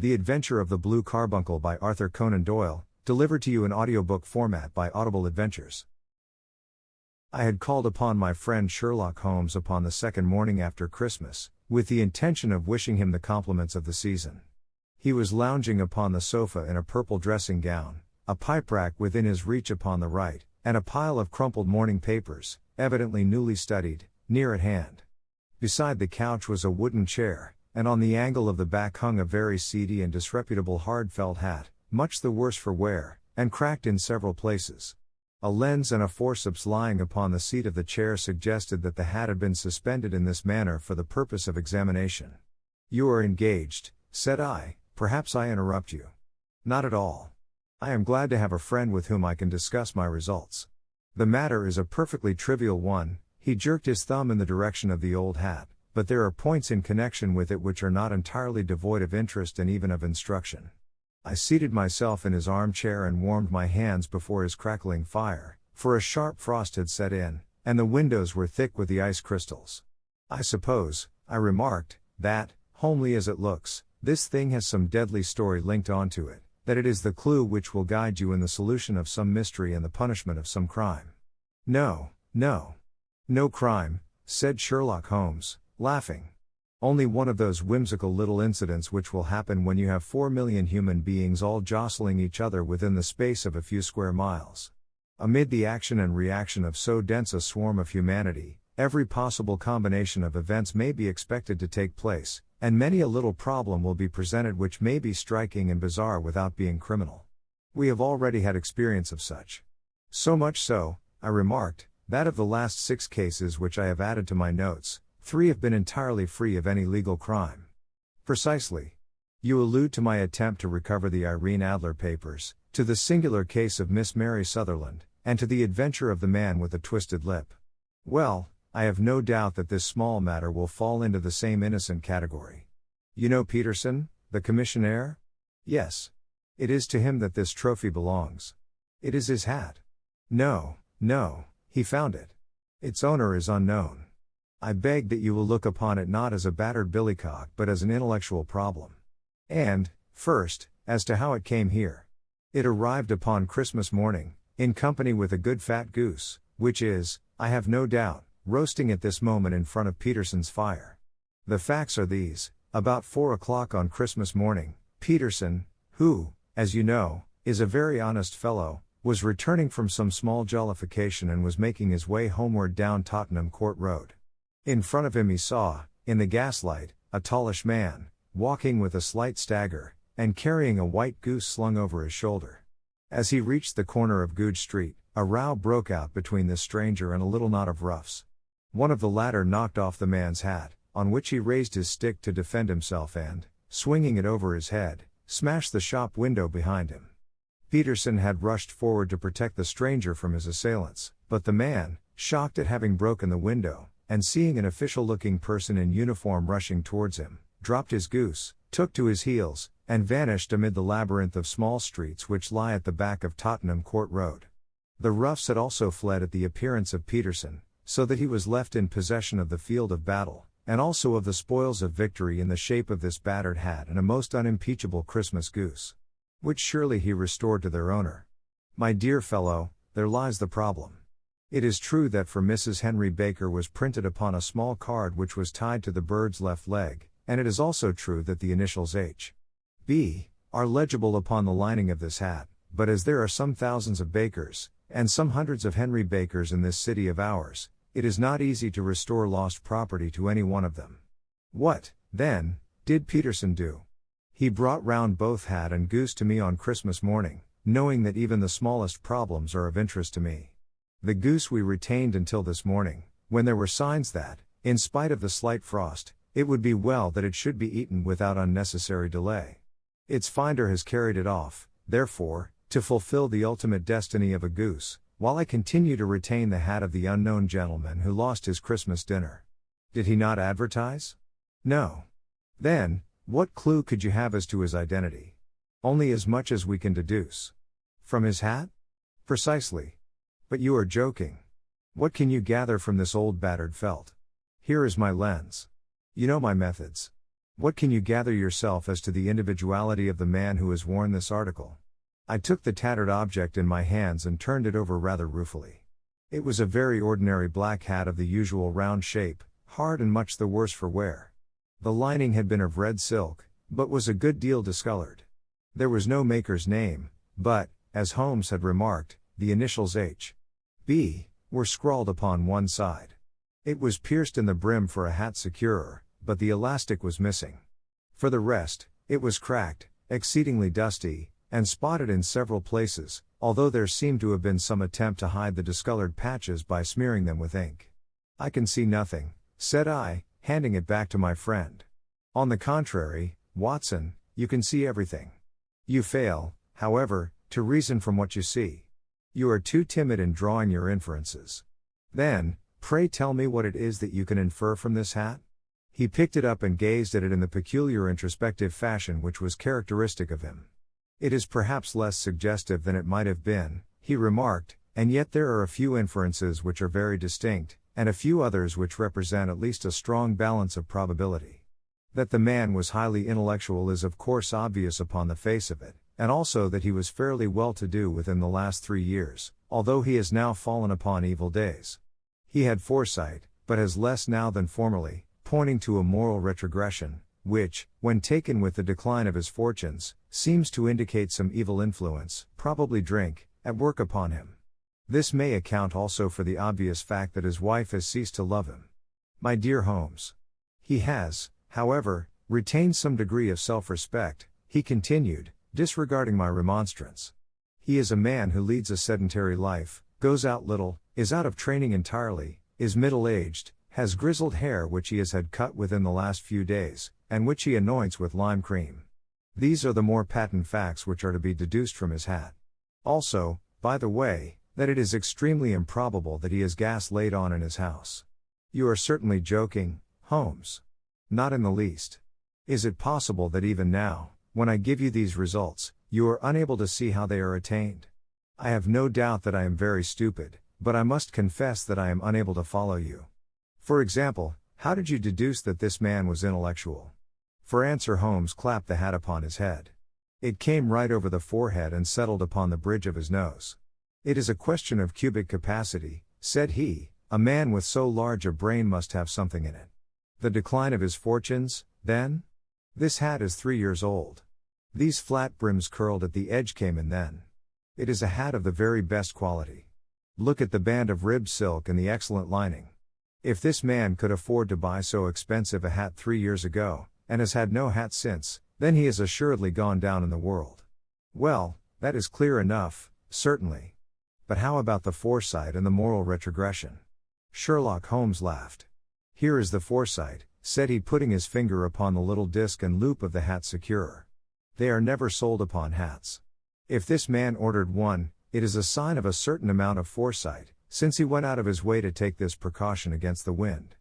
The Adventure of the Blue Carbuncle by Arthur Conan Doyle, delivered to you in audiobook format by Audible Adventures. I had called upon my friend Sherlock Holmes upon the second morning after Christmas, with the intention of wishing him the compliments of the season. He was lounging upon the sofa in a purple dressing gown, a pipe rack within his reach upon the right, and a pile of crumpled morning papers, evidently newly studied, near at hand. Beside the couch was a wooden chair, and on the angle of the back hung a very seedy and disreputable hard felt hat, much the worse for wear, and cracked in several places. A lens and a forceps lying upon the seat of the chair suggested that the hat had been suspended in this manner for the purpose of examination. "You are engaged," said I. "Perhaps I interrupt you." "Not at all. I am glad to have a friend with whom I can discuss my results. The matter is a perfectly trivial one." He jerked his thumb in the direction of the old hat, "but there are points in connection with it which are not entirely devoid of interest and even of instruction." I seated myself in his armchair and warmed my hands before his crackling fire, for a sharp frost had set in, and the windows were thick with the ice crystals. "I suppose," I remarked, "that, homely as it looks, this thing has some deadly story linked onto it, that it is the clue which will guide you in the solution of some mystery and the punishment of some crime." "No, no. No crime," said Sherlock Holmes, laughing. "Only one of those whimsical little incidents which will happen when you have 4 million human beings all jostling each other within the space of a few square miles. Amid the action and reaction of so dense a swarm of humanity, every possible combination of events may be expected to take place, and many a little problem will be presented which may be striking and bizarre without being criminal. We have already had experience of such. So much so," I remarked, "that of the last 6 cases which I have added to my notes, 3 have been entirely free of any legal crime." "Precisely. You allude to my attempt to recover the Irene Adler papers, to the singular case of Miss Mary Sutherland, and to the adventure of the man with the twisted lip. Well, I have no doubt that this small matter will fall into the same innocent category. You know Peterson, the commissionaire?" "Yes. It is to him that this trophy belongs." "It is his hat." "No, no. He found it. Its owner is unknown. I beg that you will look upon it not as a battered billycock but as an intellectual problem. And, first, as to how it came here. It arrived upon Christmas morning, in company with a good fat goose, which is, I have no doubt, roasting at this moment in front of Peterson's fire. The facts are these: about 4 o'clock on Christmas morning, Peterson, who, as you know, is a very honest fellow, was returning from some small jollification and was making his way homeward down Tottenham Court Road. In front of him he saw, in the gaslight, a tallish man, walking with a slight stagger, and carrying a white goose slung over his shoulder. As he reached the corner of Goodge Street, a row broke out between this stranger and a little knot of roughs. One of the latter knocked off the man's hat, on which he raised his stick to defend himself and, swinging it over his head, smashed the shop window behind him. Peterson had rushed forward to protect the stranger from his assailants, but the man, shocked at having broken the window, and seeing an official-looking person in uniform rushing towards him, dropped his goose, took to his heels, and vanished amid the labyrinth of small streets which lie at the back of Tottenham Court Road. The roughs had also fled at the appearance of Peterson, so that he was left in possession of the field of battle, and also of the spoils of victory in the shape of this battered hat and a most unimpeachable Christmas goose, which surely he restored to their owner. My dear fellow, there lies the problem. It is true that for Mrs. Henry Baker was printed upon a small card which was tied to the bird's left leg, and it is also true that the initials H.B. are legible upon the lining of this hat, but as there are some thousands of Bakers, and some hundreds of Henry Bakers in this city of ours, it is not easy to restore lost property to any one of them. What, then, did Peterson do? He brought round both hat and goose to me on Christmas morning, knowing that even the smallest problems are of interest to me. The goose we retained until this morning, when there were signs that, in spite of the slight frost, it would be well that it should be eaten without unnecessary delay. Its finder has carried it off, therefore, to fulfill the ultimate destiny of a goose, while I continue to retain the hat of the unknown gentleman who lost his Christmas dinner. Did he not advertise? No. Then, what clue could you have as to his identity? Only as much as we can deduce. From his hat? Precisely. But you are joking. What can you gather from this old battered felt? Here is my lens. You know my methods. What can you gather yourself as to the individuality of the man who has worn this article? I took the tattered object in my hands and turned it over rather ruefully. It was a very ordinary black hat of the usual round shape, hard and much the worse for wear. The lining had been of red silk, but was a good deal discolored. There was no maker's name, but, as Holmes had remarked, the initials H.B. were scrawled upon one side. It was pierced in the brim for a hat securer, but the elastic was missing. For the rest, it was cracked, exceedingly dusty, and spotted in several places, although there seemed to have been some attempt to hide the discolored patches by smearing them with ink. "I can see nothing," said I, handing it back to my friend. "On the contrary, Watson, you can see everything. You fail, however, to reason from what you see. You are too timid in drawing your inferences. Then, pray tell me what it is that you can infer from this hat?" He picked it up and gazed at it in the peculiar introspective fashion which was characteristic of him. "It is perhaps less suggestive than it might have been," he remarked, "and yet there are a few inferences which are very distinct, and a few others which represent at least a strong balance of probability. That the man was highly intellectual is of course obvious upon the face of it, and also that he was fairly well-to-do within the last 3 years, although he has now fallen upon evil days. He had foresight, but has less now than formerly, pointing to a moral retrogression, which, when taken with the decline of his fortunes, seems to indicate some evil influence, probably drink, at work upon him. This may account also for the obvious fact that his wife has ceased to love him. My dear Holmes. He has, however, retained some degree of self-respect," he continued, disregarding my remonstrance. "He is a man who leads a sedentary life, goes out little, is out of training entirely, is middle-aged, has grizzled hair which he has had cut within the last few days, and which he anoints with lime cream. These are the more patent facts which are to be deduced from his hat. Also, by the way, that it is extremely improbable that he has gas laid on in his house." "You are certainly joking, Holmes." "Not in the least. Is it possible that even now, when I give you these results, you are unable to see how they are attained? I have no doubt that I am very stupid, but I must confess that I am unable to follow you. For example, how did you deduce that this man was intellectual?" For answer Holmes clapped the hat upon his head. It came right over the forehead and settled upon the bridge of his nose. "It is a question of cubic capacity," said he. "A man with so large a brain must have something in it. The decline of his fortunes, then? This hat is 3 years old. These flat brims curled at the edge came in then. It is a hat of the very best quality. Look at the band of ribbed silk and the excellent lining. If this man could afford to buy so expensive a hat 3 years ago, and has had no hat since, then he has assuredly gone down in the world. Well, that is clear enough, certainly. But how about the foresight and the moral retrogression?" Sherlock Holmes laughed. "Here is the foresight," said he, putting his finger upon the little disc and loop of the hat securer. "They are never sold upon hats. If this man ordered one, it is a sign of a certain amount of foresight, since he went out of his way to take this precaution against the wind.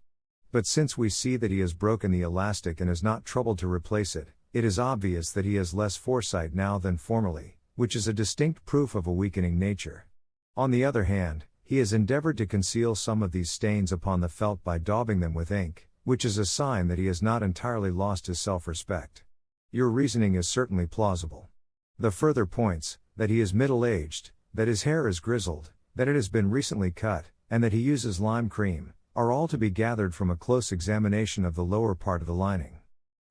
But since we see that he has broken the elastic and is not troubled to replace it, it is obvious that he has less foresight now than formerly, which is a distinct proof of a weakening nature. On the other hand, he has endeavored to conceal some of these stains upon the felt by daubing them with ink, which is a sign that he has not entirely lost his self-respect. Your reasoning is certainly plausible. The further points, that he is middle-aged, that his hair is grizzled, that it has been recently cut, and that he uses lime cream, are all to be gathered from a close examination of the lower part of the lining.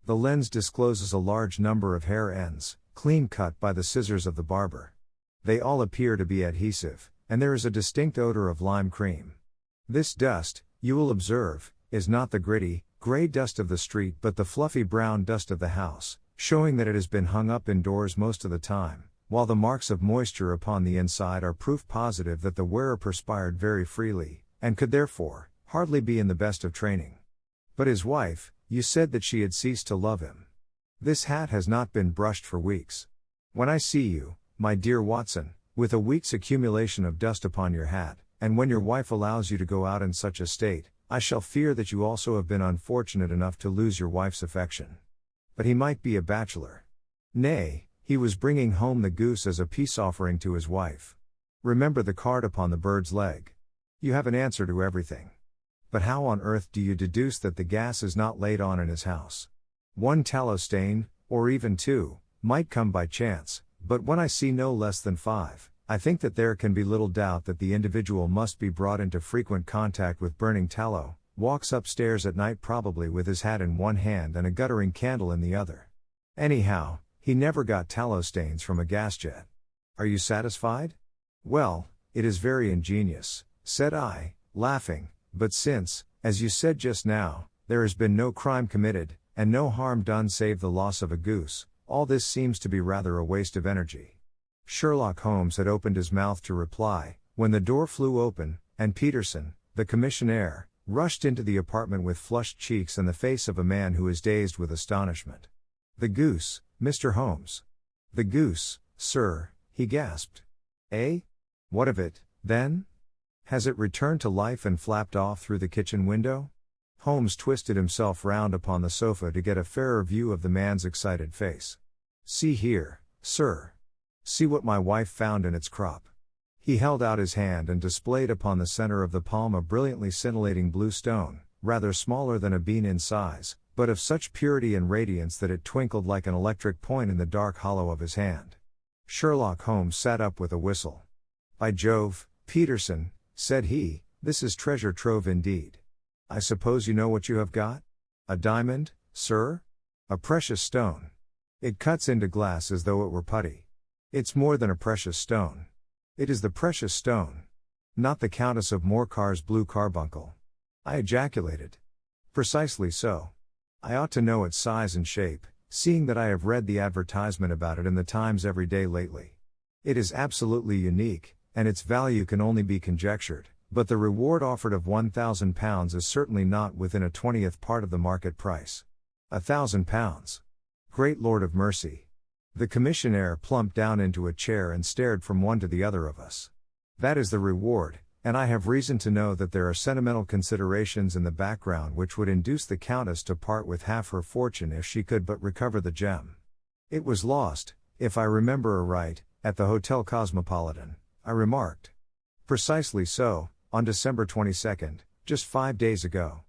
The lens discloses a large number of hair ends, clean cut by the scissors of the barber. They all appear to be adhesive, and there is a distinct odor of lime cream. This dust, you will observe, is not the gritty, gray dust of the street but the fluffy brown dust of the house, showing that it has been hung up indoors most of the time, while the marks of moisture upon the inside are proof positive that the wearer perspired very freely, and could therefore hardly be in the best of training. But his wife, you said that she had ceased to love him. This hat has not been brushed for weeks. When I see you, my dear Watson, with a week's accumulation of dust upon your hat, and when your wife allows you to go out in such a state, I shall fear that you also have been unfortunate enough to lose your wife's affection. But he might be a bachelor. Nay, he was bringing home the goose as a peace offering to his wife. Remember the card upon the bird's leg. You have an answer to everything. But how on earth do you deduce that the gas is not laid on in his house? One tallow stain, or even two, might come by chance, but when I see no less than 5, I think that there can be little doubt that the individual must be brought into frequent contact with burning tallow, walks upstairs at night probably with his hat in one hand and a guttering candle in the other. Anyhow, he never got tallow stains from a gas jet. Are you satisfied? Well, it is very ingenious, said I, laughing, but since, as you said just now, there has been no crime committed, and no harm done save the loss of a goose, all this seems to be rather a waste of energy. Sherlock Holmes had opened his mouth to reply, when the door flew open, and Peterson, the commissionaire, rushed into the apartment with flushed cheeks and the face of a man who is dazed with astonishment. "The goose, Mr. Holmes." "The goose, sir," he gasped. "Eh? What of it, then? Has it returned to life and flapped off through the kitchen window?" Holmes twisted himself round upon the sofa to get a fairer view of the man's excited face. "See here, sir. See what my wife found in its crop." He held out his hand and displayed upon the center of the palm a brilliantly scintillating blue stone, rather smaller than a bean in size, but of such purity and radiance that it twinkled like an electric point in the dark hollow of his hand. Sherlock Holmes sat up with a whistle. "By Jove, Peterson," said he, "this is treasure trove indeed. I suppose you know what you have got? A diamond, sir? A precious stone. It cuts into glass as though it were putty. It's more than a precious stone. It is the precious stone. Not the Countess of Morcar's Blue Carbuncle." I ejaculated. "Precisely so. I ought to know its size and shape, seeing that I have read the advertisement about it in the Times every day lately. It is absolutely unique, and its value can only be conjectured, but the reward offered of £1,000 is certainly not within a 20th part of the market price. £1,000! Great Lord of mercy!" The commissionaire plumped down into a chair and stared from one to the other of us. "That is the reward, and I have reason to know that there are sentimental considerations in the background which would induce the Countess to part with half her fortune if she could but recover the gem. It was lost, if I remember aright, at the Hotel Cosmopolitan," I remarked. "Precisely so, on December 22nd, just 5 days ago.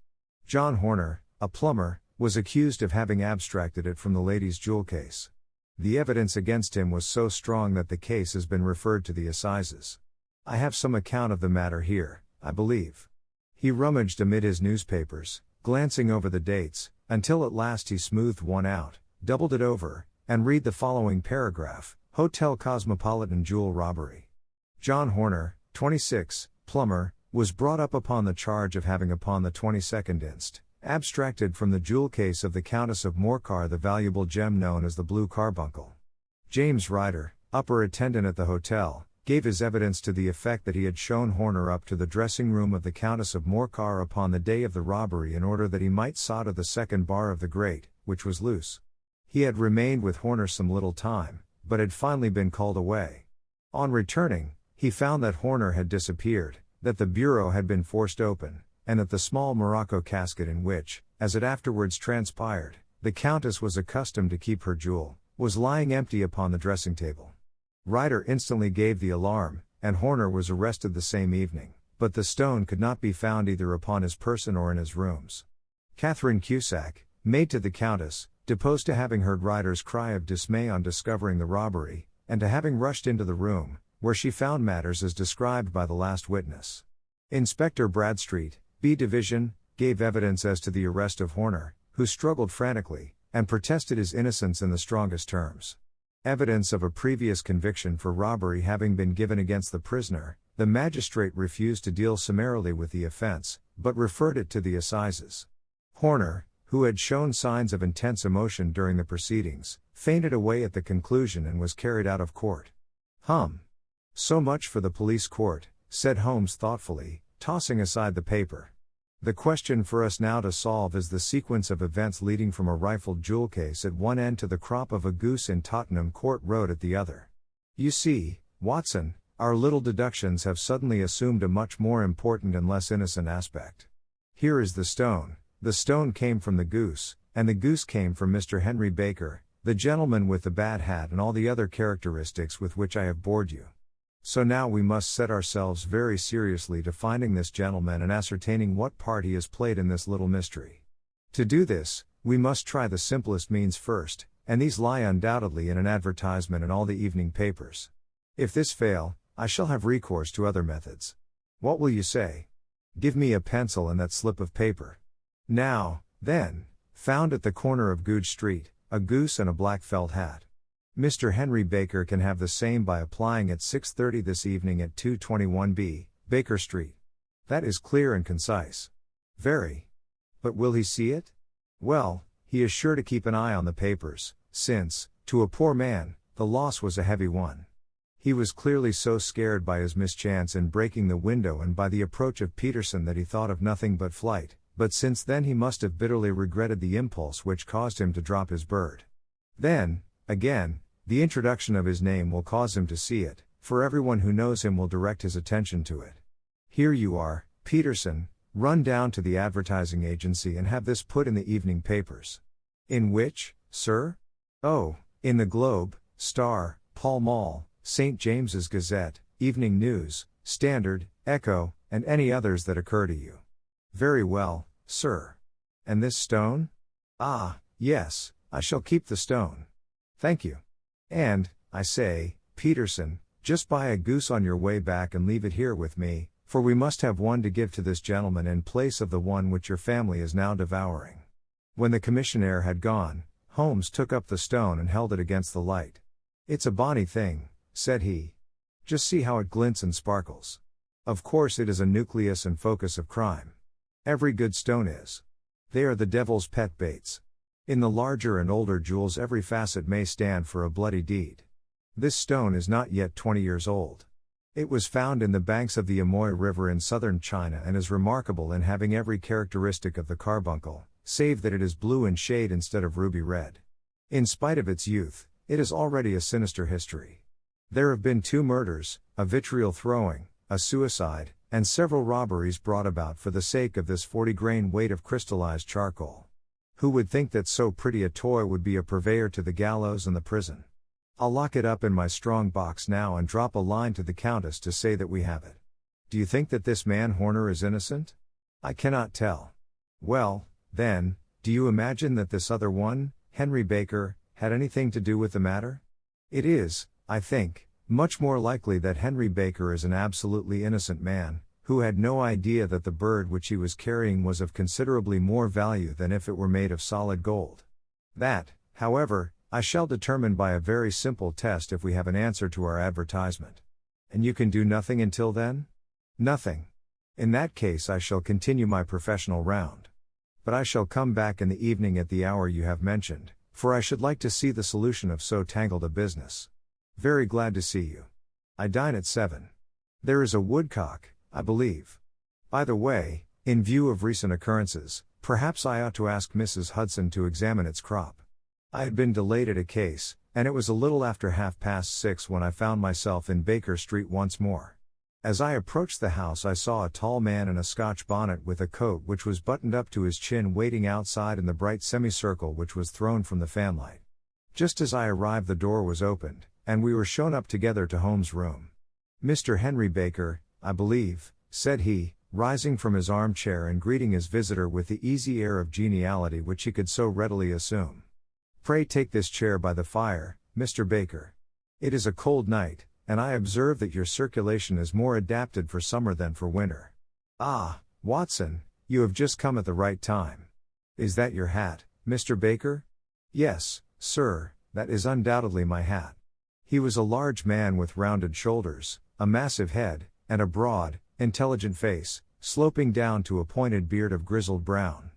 John Horner, a plumber, was accused of having abstracted it from the lady's jewel case. The evidence against him was so strong that the case has been referred to the assizes. I have some account of the matter here, I believe." He rummaged amid his newspapers, glancing over the dates, until at last he smoothed one out, doubled it over, and read the following paragraph: "Hotel Cosmopolitan jewel robbery. John Horner, 26, plumber, was brought up upon the charge of having upon the 22nd inst. abstracted from the jewel case of the Countess of Morcar the valuable gem known as the Blue Carbuncle. James Ryder, upper attendant at the hotel, gave his evidence to the effect that he had shown Horner up to the dressing room of the Countess of Morcar upon the day of the robbery in order that he might solder the second bar of the grate, which was loose. He had remained with Horner some little time, but had finally been called away. On returning, he found that Horner had disappeared, that the bureau had been forced open, and that the small morocco casket in which, as it afterwards transpired, the Countess was accustomed to keep her jewel, was lying empty upon the dressing table. Ryder instantly gave the alarm, and Horner was arrested the same evening, but the stone could not be found either upon his person or in his rooms. Catherine Cusack, maid to the Countess, deposed to having heard Ryder's cry of dismay on discovering the robbery, and to having rushed into the room, where she found matters as described by the last witness. Inspector Bradstreet, B Division, gave evidence as to the arrest of Horner, who struggled frantically, and protested his innocence in the strongest terms. Evidence of a previous conviction for robbery having been given against the prisoner, the magistrate refused to deal summarily with the offense, but referred it to the assizes. Horner, who had shown signs of intense emotion during the proceedings, fainted away at the conclusion and was carried out of court. So much for the police court, said Holmes thoughtfully, tossing aside the paper. The question for us now to solve is the sequence of events leading from a rifled jewel case at one end to the crop of a goose in Tottenham Court Road at the other. You see, Watson, our little deductions have suddenly assumed a much more important and less innocent aspect. Here is the stone came from the goose, and the goose came from Mr. Henry Baker, the gentleman with the bad hat and all the other characteristics with which I have bored you. So now we must set ourselves very seriously to finding this gentleman and ascertaining what part he has played in this little mystery. To do this, we must try the simplest means first, and these lie undoubtedly in an advertisement in all the evening papers. If this fail, I shall have recourse to other methods. What will you say? Give me a pencil and that slip of paper. Now, then, found at the corner of Goodge Street, a goose and a black felt hat. Mr. Henry Baker can have the same by applying at 6:30 this evening at 221B, Baker Street. That is clear and concise. Very. But will he see it? Well, he is sure to keep an eye on the papers, since, to a poor man, the loss was a heavy one. He was clearly so scared by his mischance in breaking the window and by the approach of Peterson that he thought of nothing but flight, but since then he must have bitterly regretted the impulse which caused him to drop his bird. Then, again, the introduction of his name will cause him to see it, for everyone who knows him will direct his attention to it. Here you are, Peterson, run down to the advertising agency and have this put in the evening papers. In which, sir? Oh, in the Globe, Star, Pall Mall, St. James's Gazette, Evening News, Standard, Echo, and any others that occur to you. Very well, sir. And this stone? Ah, yes, I shall keep the stone. Thank you. And, I say, Peterson, just buy a goose on your way back and leave it here with me, for we must have one to give to this gentleman in place of the one which your family is now devouring. When the commissionaire had gone, Holmes took up the stone and held it against the light. It's a bonny thing, said he. Just see how it glints and sparkles. Of course it is a nucleus and focus of crime. Every good stone is. They are the devil's pet baits. In the larger and older jewels every facet may stand for a bloody deed. This stone is not yet 20 years old. It was found in the banks of the Amoy River in southern China and is remarkable in having every characteristic of the carbuncle, save that it is blue in shade instead of ruby red. In spite of its youth, it is already a sinister history. There have been 2 murders, a vitriol throwing, a suicide, and several robberies brought about for the sake of this 40-grain weight of crystallized charcoal. Who would think that so pretty a toy would be a purveyor to the gallows and the prison? I'll lock it up in my strong box now and drop a line to the Countess to say that we have it. Do you think that this man Horner is innocent? I cannot tell. Well, then, do you imagine that this other one, Henry Baker, had anything to do with the matter? It is, I think, much more likely that Henry Baker is an absolutely innocent man, who had no idea that the bird which he was carrying was of considerably more value than if it were made of solid gold. That, however, I shall determine by a very simple test if we have an answer to our advertisement. And you can do nothing until then? Nothing. In that case I shall continue my professional round. But I shall come back in the evening at the hour you have mentioned, for I should like to see the solution of so tangled a business. Very glad to see you. I dine at 7. There is a woodcock, I believe. By the way, in view of recent occurrences, perhaps I ought to ask Mrs. Hudson to examine its crop. I had been delayed at a case, and it was a little after 6:30 when I found myself in Baker Street once more. As I approached the house I saw a tall man in a Scotch bonnet with a coat which was buttoned up to his chin waiting outside in the bright semicircle which was thrown from the fanlight. Just as I arrived the door was opened, and we were shown up together to Holmes' room. Mr. Henry Baker, I believe, said he, rising from his armchair and greeting his visitor with the easy air of geniality which he could so readily assume. Pray take this chair by the fire, Mr. Baker. It is a cold night, and I observe that your circulation is more adapted for summer than for winter. Ah, Watson, you have just come at the right time. Is that your hat, Mr. Baker? Yes, sir, that is undoubtedly my hat. He was a large man with rounded shoulders, a massive head, and a broad, intelligent face, sloping down to a pointed beard of grizzled brown.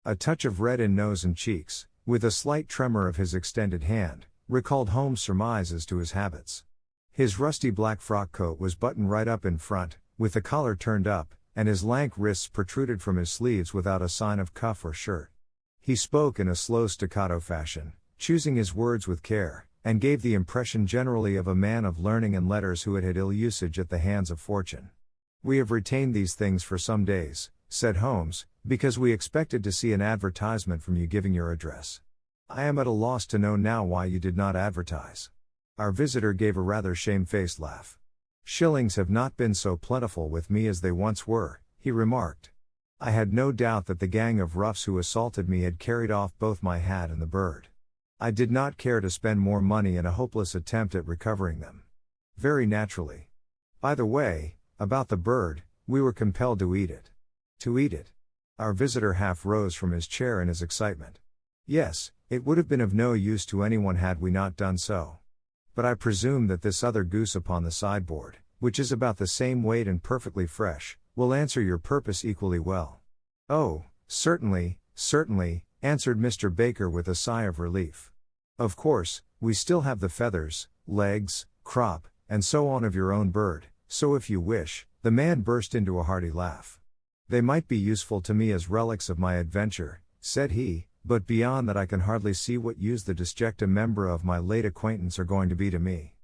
A touch of red in nose and cheeks, with a slight tremor of his extended hand, recalled Holmes' surmise as to his habits. His rusty black frock coat was buttoned right up in front, with the collar turned up, and his lank wrists protruded from his sleeves without a sign of cuff or shirt. He spoke in a slow staccato fashion, choosing his words with care, and gave the impression generally of a man of learning and letters who had had ill usage at the hands of fortune. We have retained these things for some days, said Holmes, because we expected to see an advertisement from you giving your address. I am at a loss to know now why you did not advertise. Our visitor gave a rather shamefaced laugh. Shillings have not been so plentiful with me as they once were, he remarked. I had no doubt that the gang of roughs who assaulted me had carried off both my hat and the bird. I did not care to spend more money in a hopeless attempt at recovering them. Very naturally. By the way, about the bird, we were compelled to eat it. To eat it. Our visitor half rose from his chair in his excitement. Yes, it would have been of no use to anyone had we not done so. But I presume that this other goose upon the sideboard, which is about the same weight and perfectly fresh, will answer your purpose equally well. Oh, certainly, certainly, answered Mr. Baker with a sigh of relief. Of course, we still have the feathers, legs, crop, and so on of your own bird, so if you wish, the man burst into a hearty laugh. They might be useful to me as relics of my adventure, said he, but beyond that I can hardly see what use the disjecta membra of my late acquaintance are going to be to me.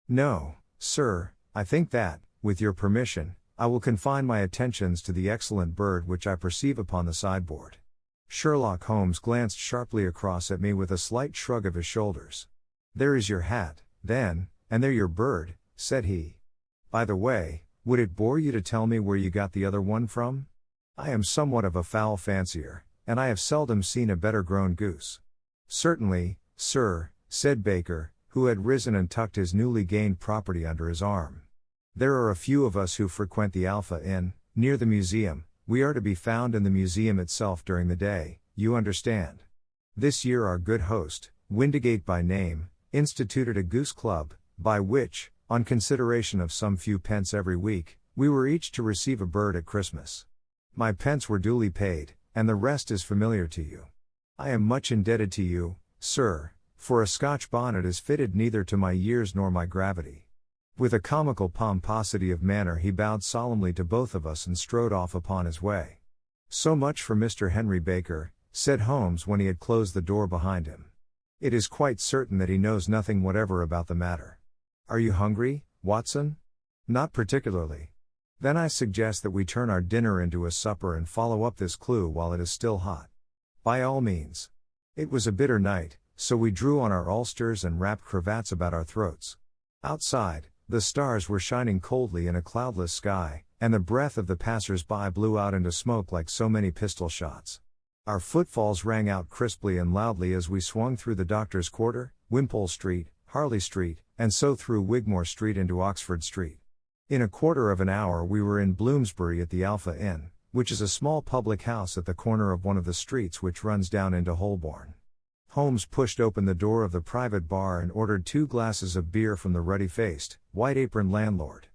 No, sir, I think that, with your permission, I will confine my attentions to the excellent bird which I perceive upon the sideboard. Sherlock Holmes glanced sharply across at me with a slight shrug of his shoulders. There is your hat, then, and there your bird, said he. By the way, would it bore you to tell me where you got the other one from? I am somewhat of a fowl fancier, and I have seldom seen a better grown goose. Certainly, sir, said Baker, who had risen and tucked his newly gained property under his arm. There are a few of us who frequent the Alpha Inn, near the museum. We are to be found in the museum itself during the day, you understand. This year our good host, Windigate by name, instituted a goose club, by which, on consideration of some few pence every week, we were each to receive a bird at Christmas. My pence were duly paid, and the rest is familiar to you. I am much indebted to you, sir, for a Scotch bonnet is fitted neither to my years nor my gravity. With a comical pomposity of manner he bowed solemnly to both of us and strode off upon his way. So much for Mr. Henry Baker, said Holmes when he had closed the door behind him. It is quite certain that he knows nothing whatever about the matter. Are you hungry, Watson? Not particularly. Then I suggest that we turn our dinner into a supper and follow up this clue while it is still hot. By all means. It was a bitter night, so we drew on our ulsters and wrapped cravats about our throats. Outside, the stars were shining coldly in a cloudless sky, and the breath of the passers-by blew out into smoke like so many pistol shots. Our footfalls rang out crisply and loudly as we swung through the Doctor's Quarter, Wimpole Street, Harley Street, and so through Wigmore Street into Oxford Street. In a quarter of an hour we were in Bloomsbury at the Alpha Inn, which is a small public house at the corner of one of the streets which runs down into Holborn. Holmes pushed open the door of the private bar and ordered 2 glasses of beer from the ruddy-faced, white-aproned landlord.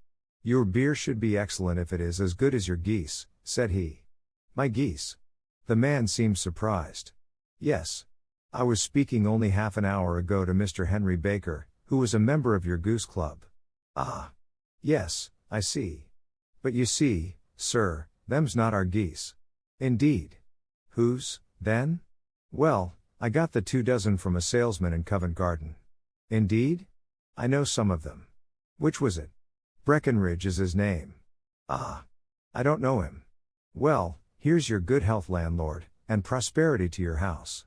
Your beer should be excellent if it is as good as your geese, said he. My geese? The man seemed surprised. Yes. I was speaking only half an hour ago to Mr. Henry Baker, who was a member of your goose club. Ah. Yes, I see. But you see, sir, them's not our geese. Indeed. Whose, then? Well, I got the 2 dozen from a salesman in Covent Garden. Indeed? I know some of them. Which was it? Breckenridge is his name. Ah. I don't know him. Well, here's your good health, landlord, and prosperity to your house.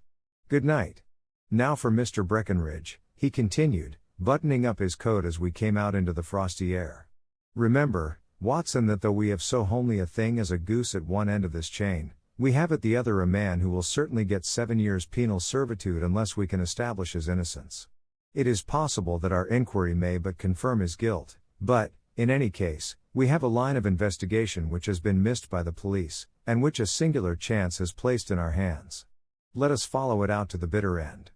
Good night. Now for Mr. Breckenridge, he continued, buttoning up his coat as we came out into the frosty air. Remember, Watson, that though we have so homely a thing as a goose at one end of this chain, we have at the other a man who will certainly get 7 years penal servitude unless we can establish his innocence. It is possible that our inquiry may but confirm his guilt, but, in any case, we have a line of investigation which has been missed by the police, and which a singular chance has placed in our hands. Let us follow it out to the bitter end.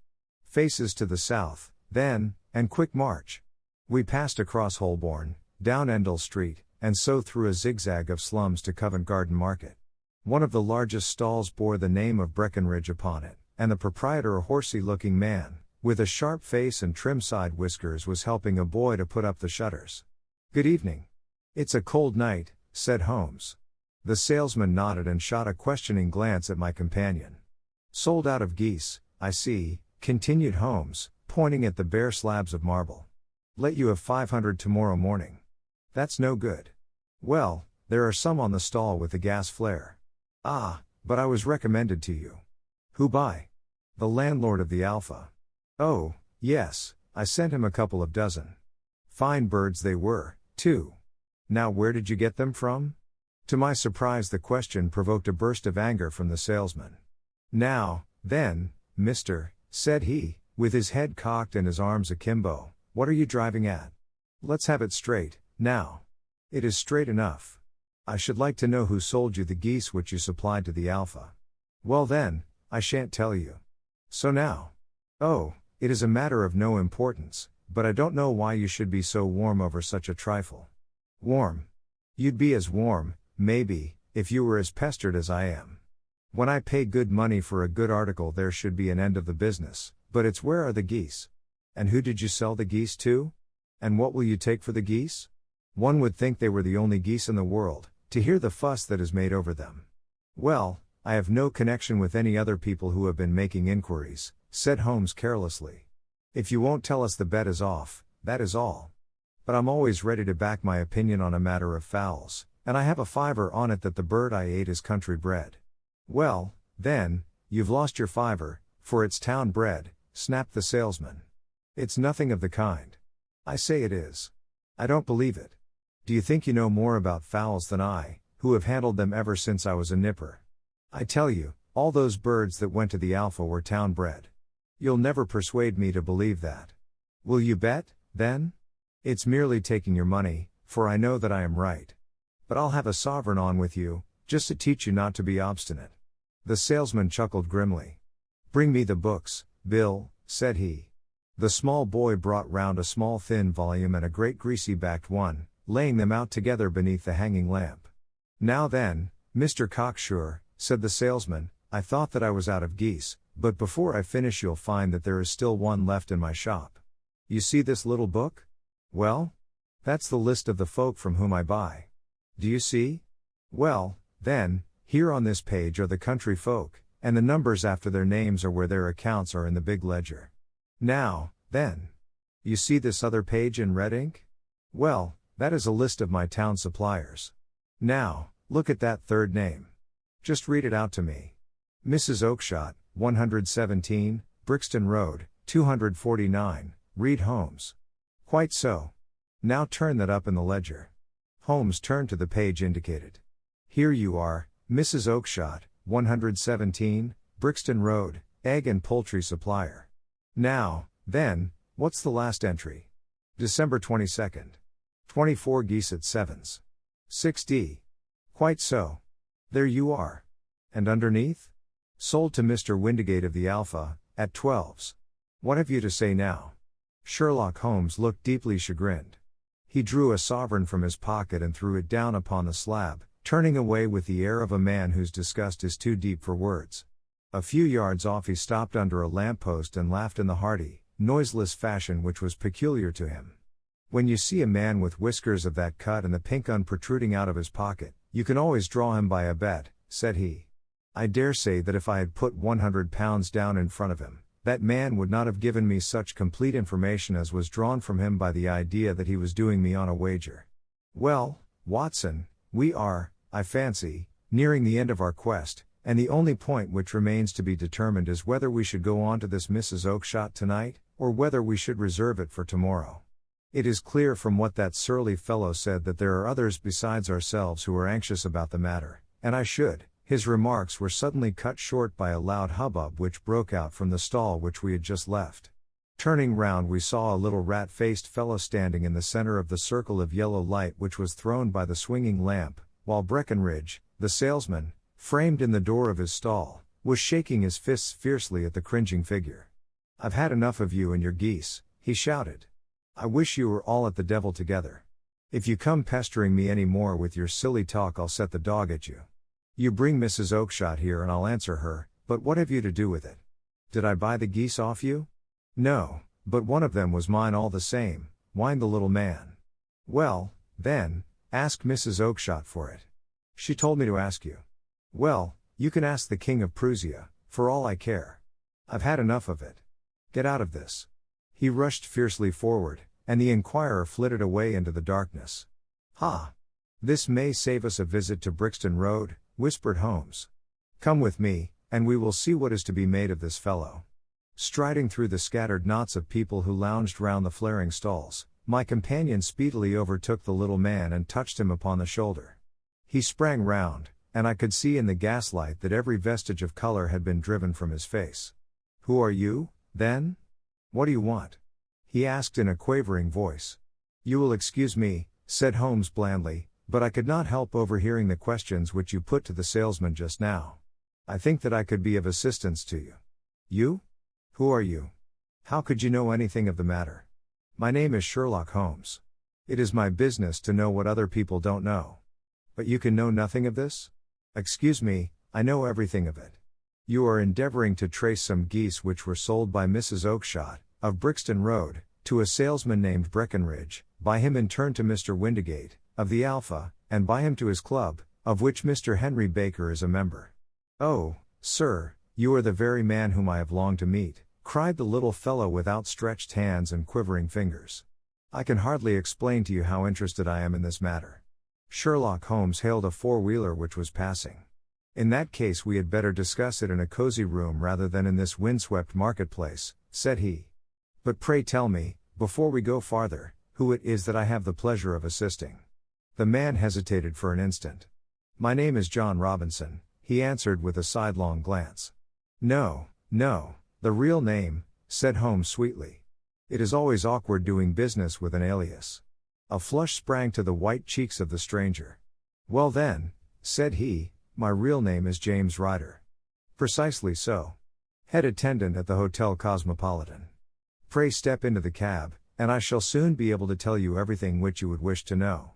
Faces to the south, then, and quick march. We passed across Holborn, down Endell Street, and so through a zigzag of slums to Covent Garden Market. One of the largest stalls bore the name of Breckenridge upon it, and the proprietor, a horsey-looking man, with a sharp face and trim side whiskers, was helping a boy to put up the shutters. Good evening. It's a cold night, said Holmes. The salesman nodded and shot a questioning glance at my companion. Sold out of geese, I see, continued Holmes, pointing at the bare slabs of marble. Let you have 500 tomorrow morning. That's no good. Well, there are some on the stall with the gas flare. Ah, but I was recommended to you. Who by? The landlord of the Alpha. Oh, yes, I sent him a couple of dozen. Fine birds they were, too. Now where did you get them from? To my surprise, the question provoked a burst of anger from the salesman. "Now, then, mister," said he, with his head cocked and his arms akimbo, "what are you driving at? Let's have it straight, now." "It is straight enough. I should like to know who sold you the geese which you supplied to the Alpha." "Well then, I shan't tell you." "So now." "Oh, it is a matter of no importance, but I don't know why you should be so warm over such a trifle." "Warm? You'd be as warm, maybe, if you were as pestered as I am. When I pay good money for a good article there should be an end of the business, but it's where are the geese? And who did you sell the geese to? And what will you take for the geese? One would think they were the only geese in the world, to hear the fuss that is made over them." "Well, I have no connection with any other people who have been making inquiries," said Holmes carelessly. "If you won't tell us, the bet is off, that is all. But I'm always ready to back my opinion on a matter of fowls, and I have a fiver on it that the bird I ate is country bred." "Well, then, you've lost your fiver, for it's town bred," snapped the salesman. "It's nothing of the kind. I say it is. I don't believe it. Do you think you know more about fowls than I, who have handled them ever since I was a nipper? I tell you, all those birds that went to the Alpha were town bred. You'll never persuade me to believe that. Will you bet, then? It's merely taking your money, for I know that I am right. But I'll have a sovereign on with you, just to teach you not to be obstinate." The salesman chuckled grimly. "Bring me the books, Bill," said he. The small boy brought round a small thin volume and a great greasy-backed one, laying them out together beneath the hanging lamp. "Now then, Mr. Cocksure," said the salesman, "I thought that I was out of geese, but before I finish you'll find that there is still one left in my shop. You see this little book? Well, that's the list of the folk from whom I buy. Do you see? Well, then, here on this page are the country folk, and the numbers after their names are where their accounts are in the big ledger. Now, then. You see this other page in red ink? Well, that is a list of my town suppliers. Now, look at that third name. Just read it out to me. Mrs. Oakshott, 117, Brixton Road, 249, read Holmes. Quite so. Now turn that up in the ledger." Holmes turned to the page indicated. "Here you are, Mrs. Oakshott, 117, Brixton Road, egg and poultry supplier. Now, then, what's the last entry? December 22nd. 24 geese at sevens. 6d. Quite so. There you are. And underneath? Sold to Mr. Windigate of the Alpha, at 12s. What have you to say now?" Sherlock Holmes looked deeply chagrined. He drew a sovereign from his pocket and threw it down upon the slab, turning away with the air of a man whose disgust is too deep for words. A few yards off he stopped under a lamppost and laughed in the hearty, noiseless fashion which was peculiar to him. "When you see a man with whiskers of that cut and the pink un protruding out of his pocket, you can always draw him by a bet," said he. "I dare say that if I had put £100 down in front of him, that man would not have given me such complete information as was drawn from him by the idea that he was doing me on a wager. Well, Watson, we are, I fancy, nearing the end of our quest, and the only point which remains to be determined is whether we should go on to this Mrs. Oakshott tonight, or whether we should reserve it for tomorrow. It is clear from what that surly fellow said that there are others besides ourselves who are anxious about the matter, and I should—" His remarks were suddenly cut short by a loud hubbub which broke out from the stall which we had just left. Turning round we saw a little rat-faced fellow standing in the center of the circle of yellow light which was thrown by the swinging lamp, while Breckenridge, the salesman, framed in the door of his stall, was shaking his fists fiercely at the cringing figure. "I've had enough of you and your geese," he shouted. "I wish you were all at the devil together. If you come pestering me any more with your silly talk I'll set the dog at you. You bring Mrs. Oakshott here and I'll answer her, but what have you to do with it? Did I buy the geese off you? No, but one of them was mine all the same," whined the little man. "Well, then, ask Mrs. Oakshott for it. She told me to ask you." "Well, you can ask the King of Prussia, for all I care. I've had enough of it. Get out of this." He rushed fiercely forward, and the inquirer flitted away into the darkness. "Ha! This may save us a visit to Brixton Road," whispered Holmes. "Come with me, and we will see what is to be made of this fellow." Striding through the scattered knots of people who lounged round the flaring stalls, my companion speedily overtook the little man and touched him upon the shoulder. He sprang round, and I could see in the gaslight that every vestige of color had been driven from his face. "Who are you, then? What do you want?" he asked in a quavering voice. "You will excuse me," said Holmes blandly, "but I could not help overhearing the questions which you put to the salesman just now. I think that I could be of assistance to you." "You? Who are you? How could you know anything of the matter?" "My name is Sherlock Holmes. It is my business to know what other people don't know." "But you can know nothing of this?" "Excuse me, I know everything of it. You are endeavoring to trace some geese which were sold by Mrs. Oakshott, of Brixton Road, to a salesman named Breckenridge, by him in turn to Mr. Windigate, of the Alpha, and by him to his club, of which Mr. Henry Baker is a member." "Oh, sir, you are the very man whom I have longed to meet," cried the little fellow with outstretched hands and quivering fingers. "I can hardly explain to you how interested I am in this matter." Sherlock Holmes hailed a four-wheeler which was passing. "In that case we had better discuss it in a cozy room rather than in this windswept marketplace," said he. "But pray tell me, before we go farther, who it is that I have the pleasure of assisting." The man hesitated for an instant. "My name is John Robinson," he answered with a sidelong glance. No, the real name," said Holmes sweetly. "It is always awkward doing business with an alias." A flush sprang to the white cheeks of the stranger. "Well then," said he, "my real name is James Ryder." "Precisely so. Head attendant at the Hotel Cosmopolitan. Pray step into the cab, and I shall soon be able to tell you everything which you would wish to know."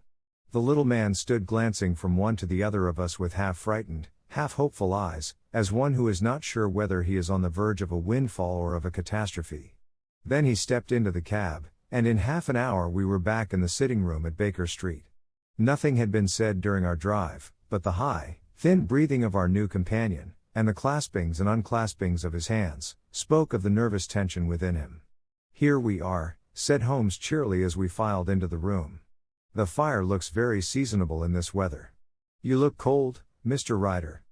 The little man stood glancing from one to the other of us with half-frightened, half-hopeful eyes, as one who is not sure whether he is on the verge of a windfall or of a catastrophe. Then he stepped into the cab, and in half an hour we were back in the sitting room at Baker Street. Nothing had been said during our drive, but the high, thin breathing of our new companion, and the claspings and unclaspings of his hands, spoke of the nervous tension within him. "Here we are," said Holmes cheerily as we filed into the room. "The fire looks very seasonable in this weather. You look cold, Mr. Ryder.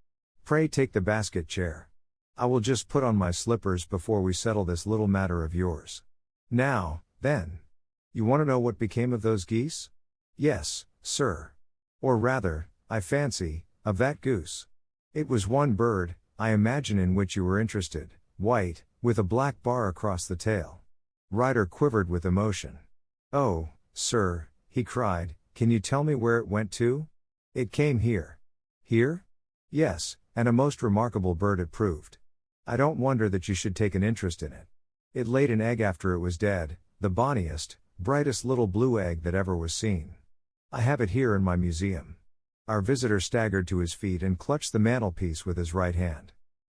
Pray take the basket chair. I will just put on my slippers before we settle this little matter of yours. Now, then. You want to know what became of those geese?" "Yes, sir. Or rather, I fancy, of that goose. It was one bird, I imagine, in which you were interested, white, with a black bar across the tail." Ryder quivered with emotion. "Oh, sir," he cried, "can you tell me where it went to? It came here." "Here?" "Yes, and a most remarkable bird it proved. I don't wonder that you should take an interest in it. It laid an egg after it was dead, the bonniest, brightest little blue egg that ever was seen. I have it here in my museum." Our visitor staggered to his feet and clutched the mantelpiece with his right hand.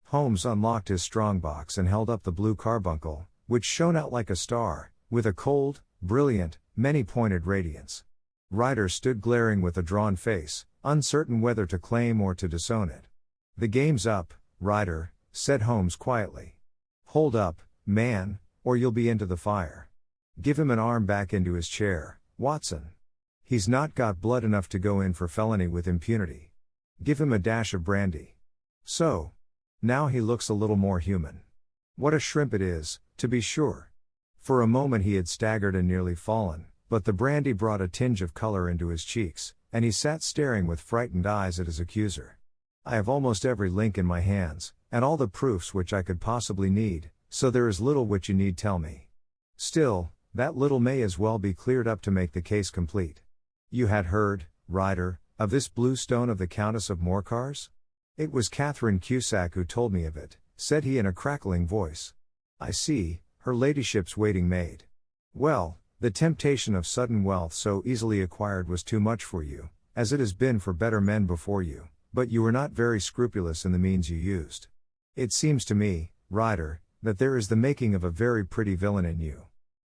Holmes unlocked his strongbox and held up the Blue Carbuncle, which shone out like a star, with a cold, brilliant, many-pointed radiance. Ryder stood glaring with a drawn face, uncertain whether to claim or to disown it. "The game's up, Ryder," said Holmes quietly. "Hold up, man, or you'll be into the fire. Give him an arm back into his chair, Watson. He's not got blood enough to go in for felony with impunity. Give him a dash of brandy. So. Now he looks a little more human. What a shrimp it is, to be sure." For a moment he had staggered and nearly fallen, but the brandy brought a tinge of color into his cheeks, and he sat staring with frightened eyes at his accuser. "I have almost every link in my hands, and all the proofs which I could possibly need, so there is little which you need tell me. Still, that little may as well be cleared up to make the case complete. You had heard, Ryder, of this blue stone of the Countess of Morcar's?" "It was Catherine Cusack who told me of it," said he in a crackling voice. "I see, her ladyship's waiting maid. Well, the temptation of sudden wealth so easily acquired was too much for you, as it has been for better men before you, but you were not very scrupulous in the means you used. It seems to me, Ryder, that there is the making of a very pretty villain in you.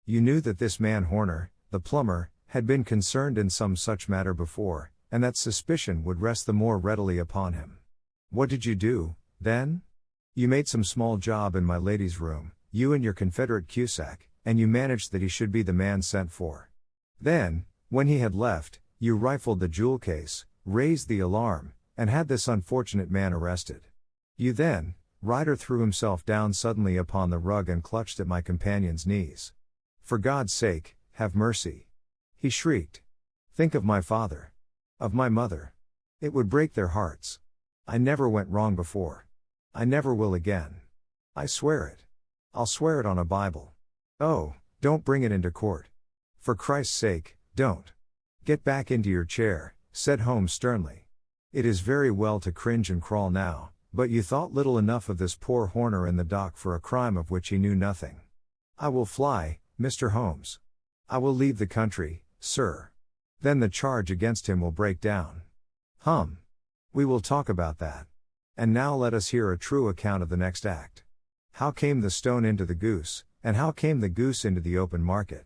You knew that this man Horner, the plumber, had been concerned in some such matter before, and that suspicion would rest the more readily upon him. What did you do, then? You made some small job in my lady's room, you and your confederate Cusack, and you managed that he should be the man sent for. Then, when he had left, you rifled the jewel case, raised the alarm, and had this unfortunate man arrested. You then," Ryder threw himself down suddenly upon the rug and clutched at my companion's knees. "For God's sake, have mercy!" he shrieked. "Think of my father. Of my mother. It would break their hearts. I never went wrong before. I never will again. I swear it. I'll swear it on a Bible. Oh, don't bring it into court. For Christ's sake, don't. Get back into your chair, said Holmes sternly. It is very well to cringe and crawl now, but you thought little enough of this poor Horner in the dock for a crime of which he knew nothing. I will fly, Mr. Holmes. I will leave the country, sir. Then the charge against him will break down. We will talk about that. And now let us hear a true account of the next act. How came the stone into the goose, and how came the goose into the open market?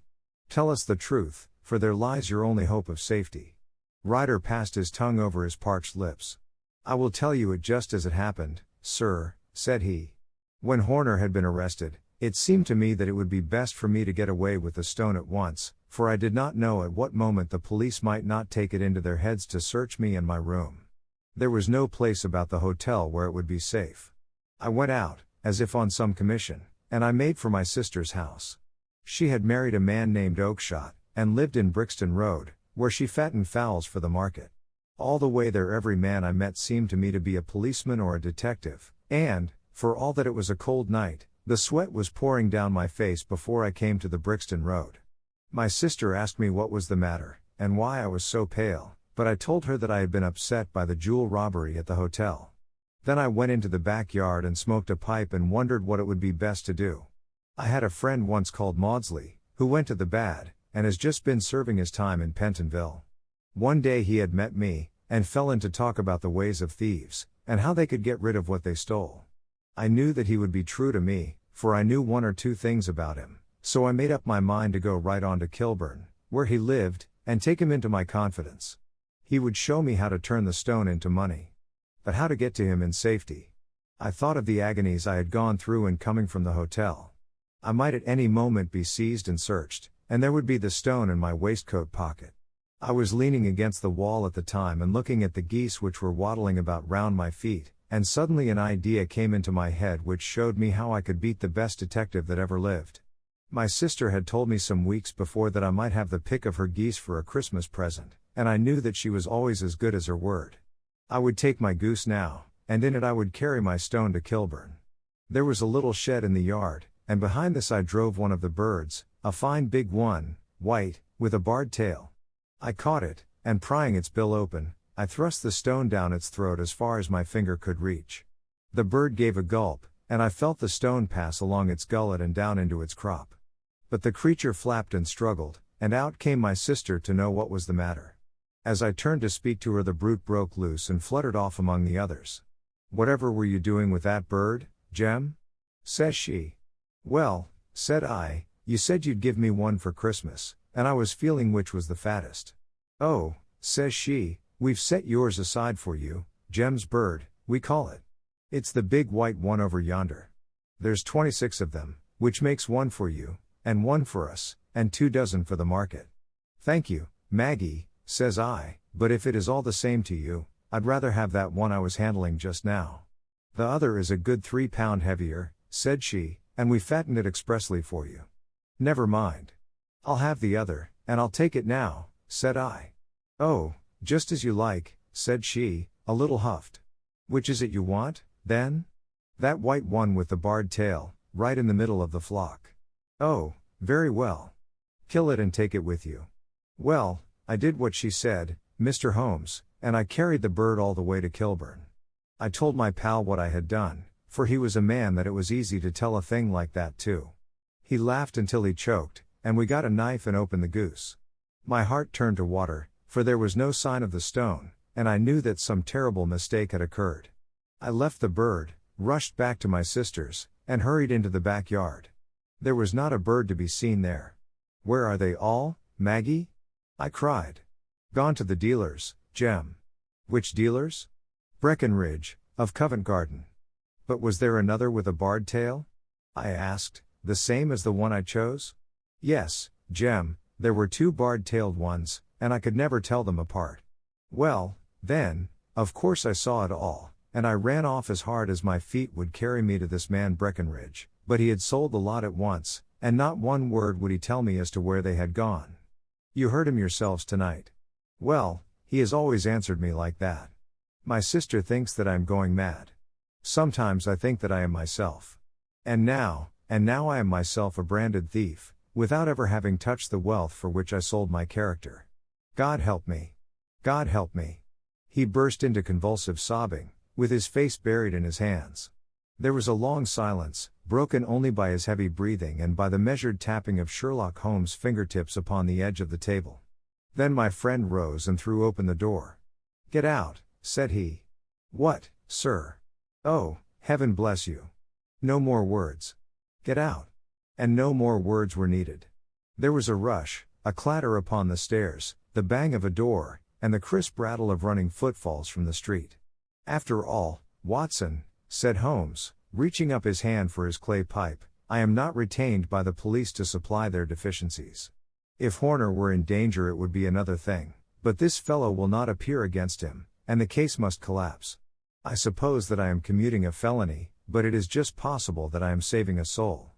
Tell us the truth, for there lies your only hope of safety. Ryder passed his tongue over his parched lips. I will tell you it just as it happened, sir, said he. When Horner had been arrested, it seemed to me that it would be best for me to get away with the stone at once, for I did not know at what moment the police might not take it into their heads to search me and my room. There was no place about the hotel where it would be safe. I went out, as if on some commission, and I made for my sister's house. She had married a man named Oakshott, and lived in Brixton Road, where she fattened fowls for the market. All the way there every man I met seemed to me to be a policeman or a detective, and, for all that it was a cold night, the sweat was pouring down my face before I came to the Brixton Road. My sister asked me what was the matter, and why I was so pale, but I told her that I had been upset by the jewel robbery at the hotel. Then I went into the backyard and smoked a pipe and wondered what it would be best to do. I had a friend once called Maudsley, who went to the bad, and has just been serving his time in Pentonville. One day he had met me, and fell into talk about the ways of thieves, and how they could get rid of what they stole. I knew that he would be true to me, for I knew one or two things about him, so I made up my mind to go right on to Kilburn, where he lived, and take him into my confidence. He would show me how to turn the stone into money. But how to get to him in safety? I thought of the agonies I had gone through in coming from the hotel. I might at any moment be seized and searched, and there would be the stone in my waistcoat pocket. I was leaning against the wall at the time and looking at the geese which were waddling about round my feet, and suddenly an idea came into my head which showed me how I could beat the best detective that ever lived. My sister had told me some weeks before that I might have the pick of her geese for a Christmas present, and I knew that she was always as good as her word. I would take my goose now, and in it I would carry my stone to Kilburn. There was a little shed in the yard, and behind this I drove one of the birds, a fine big one, white, with a barred tail. I caught it, and prying its bill open, I thrust the stone down its throat as far as my finger could reach. The bird gave a gulp, and I felt the stone pass along its gullet and down into its crop. But the creature flapped and struggled, and out came my sister to know what was the matter. As I turned to speak to her, the brute broke loose and fluttered off among the others. "Whatever were you doing with that bird, Jem?" says she. "Well," said I, "you said you'd give me one for Christmas, and I was feeling which was the fattest." "Oh," says she, "we've set yours aside for you, Jem's bird, we call it. It's the big white one over yonder. There's 26 of them, which makes one for you, and one for us, and 24 for the market." "Thank you, Maggie," says I, "but if it is all the same to you, I'd rather have that one I was handling just now. The other is a good 3 pound heavier," said she, "and we fattened it expressly for you." "Never mind. I'll have the other, and I'll take it now," said I. "Oh, just as you like," said she, a little huffed. "Which is it you want, then?" "That white one with the barred tail, right in the middle of the flock." "Oh, very well. Kill it and take it with you." Well, I did what she said, Mr. Holmes, and I carried the bird all the way to Kilburn. I told my pal what I had done, for he was a man that it was easy to tell a thing like that to. He laughed until he choked, and we got a knife and opened the goose. My heart turned to water, for there was no sign of the stone, and I knew that some terrible mistake had occurred. I left the bird, rushed back to my sister's, and hurried into the backyard. There was not a bird to be seen there. "Where are they all, Maggie?" I cried. "Gone to the dealers, Jem." "Which dealers?" "Breckenridge, of Covent Garden." "But was there another with a barred tail?" I asked, "the same as the one I chose?" "Yes, Jem, there were 2 barred-tailed ones, and I could never tell them apart." "Well, then, of course I saw it all, and I ran off as hard as my feet would carry me to this man Breckenridge, but he had sold the lot at once, and not one word would he tell me as to where they had gone. You heard him yourselves tonight. Well, he has always answered me like that. My sister thinks that I am going mad. Sometimes I think that I am myself. And now I am myself a branded thief, without ever having touched the wealth for which I sold my character. God help me. God help me. He burst into convulsive sobbing, with his face buried in his hands. There was a long silence, broken only by his heavy breathing and by the measured tapping of Sherlock Holmes' fingertips upon the edge of the table. Then my friend rose and threw open the door. "Get out," said he. "What, sir? Oh, heaven bless you. No more words. Get out." And no more words were needed. There was a rush, a clatter upon the stairs, the bang of a door, and the crisp rattle of running footfalls from the street. "After all, Watson," said Holmes, reaching up his hand for his clay pipe, "I am not retained by the police to supply their deficiencies. If Horner were in danger it would be another thing, but this fellow will not appear against him, and the case must collapse. I suppose that I am commuting a felony, but it is just possible that I am saving a soul.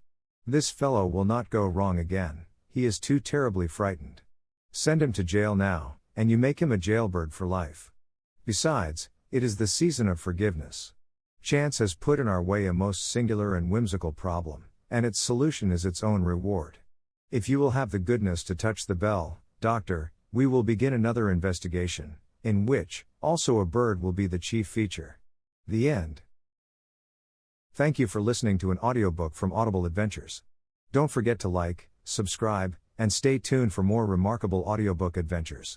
This fellow will not go wrong again, he is too terribly frightened. Send him to jail now, and you make him a jailbird for life. Besides, it is the season of forgiveness. Chance has put in our way a most singular and whimsical problem, and its solution is its own reward. If you will have the goodness to touch the bell, Doctor, we will begin another investigation, in which, also a bird will be the chief feature." The end. Thank you for listening to an audiobook from Audible Adventures. Don't forget to like, subscribe, and stay tuned for more remarkable audiobook adventures.